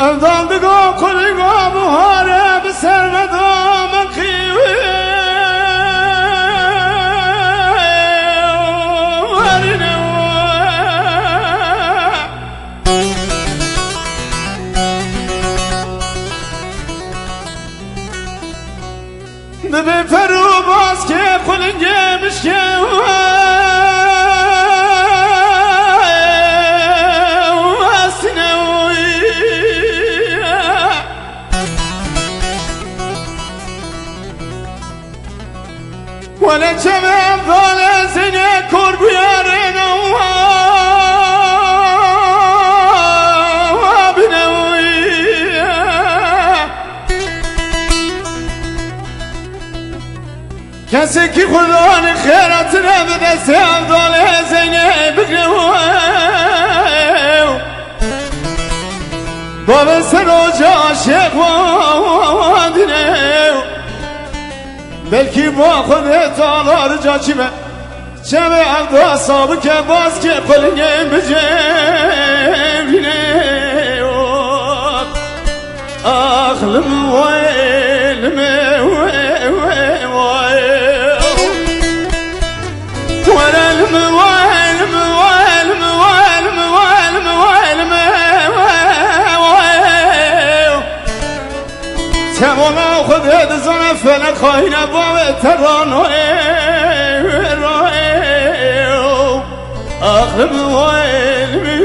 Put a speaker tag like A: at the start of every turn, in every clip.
A: افضل دقو كل قوم وهاري بسر مدام قيوي نبي فرو باس كي قلنجي مشكي ولا شباب ظل زين كور بيارنا وابنوي كسكي خذون خيرتنا بدسام ظل زين بقنوي بابا سروجا شيخ وادني بلکی با خودت آلا رجا چیمه چمه عبدا صابه که باز که قلنگه بجمینه اخلم ویلم وللم ویلم ویلم ویلم ویلم ویلم تماما خودت زنه فلک خواهی نباوه ترانو اخلم ویلمی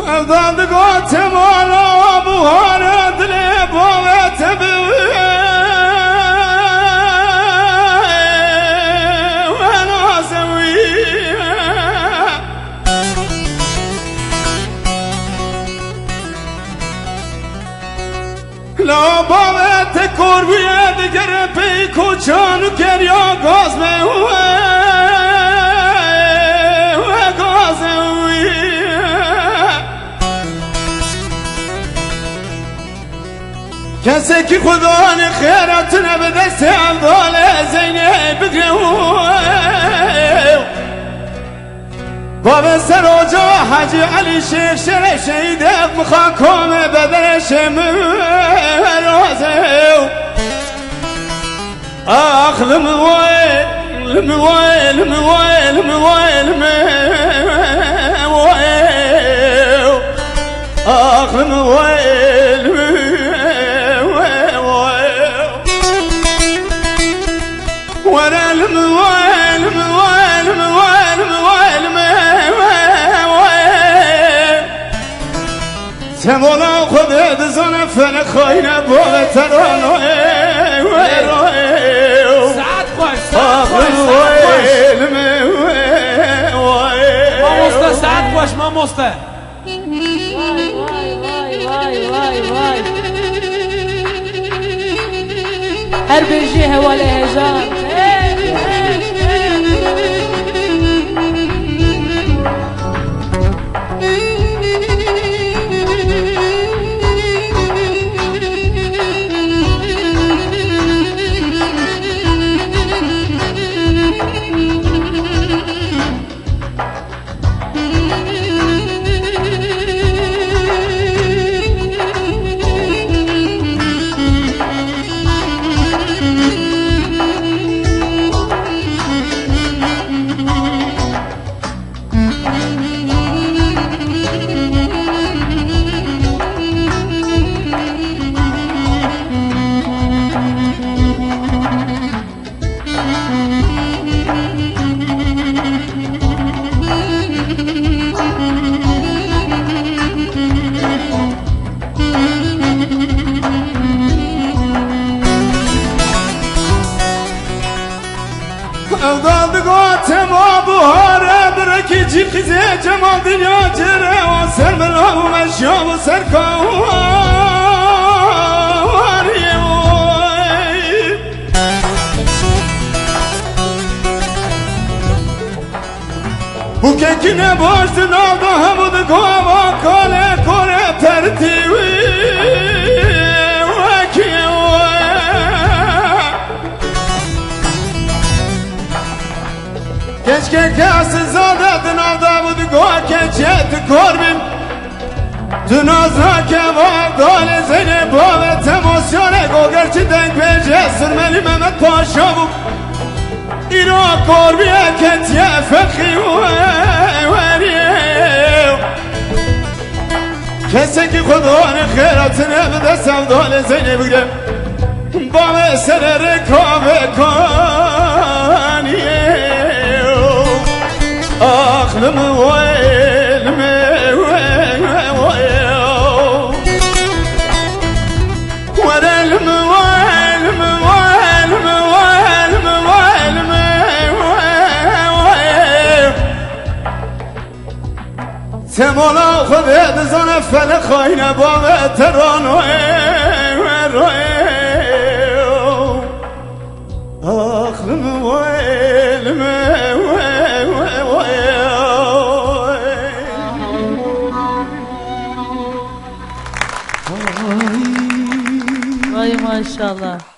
A: افضل دقوت مالا بوهانا دلي بوغت بوي وانا سوي لو بوغت كور بيد قربي كوچان كريا غاز کسی که خدا خیراتنا به دست افضل زینه بگنوه باب سروجا حاجی علی شیخ شرف شهیده مخوان کامه بدرش مرازه اخلم ویل مویل مویل مویل مویل اخلم ویل وانا الموال موال موال موال موال تمولا خذ زنا فانا خاينه بوغ ترانو
B: ساعات خوش ساعات خوش ما مسته ساعات خوش ما مسته
C: وای وای وای وای هر برجي هوا لهجان
A: Evdal digotem o buhare Bırakı cikze cemal dünya cere O sermela u meşya u serkavar Bu kekine baştın aldı hamudu kova kale kore tertivi Keşke kâsız adadın alda budu kova keçeti korbim Dünazra kevar dale zeynep bavet emosyone Go gerçi denk pece sürmeli Mehmet Paşa bu İra korbiye ketiye fekhi veriye Kese ki kudanı kheyratını bide sevdale zeynep gire Bame sene rekave kaniye Aklımı ve elimi Temona خذت زن فلك خاين باب تران أخلم ويلم
C: Vay maşallah.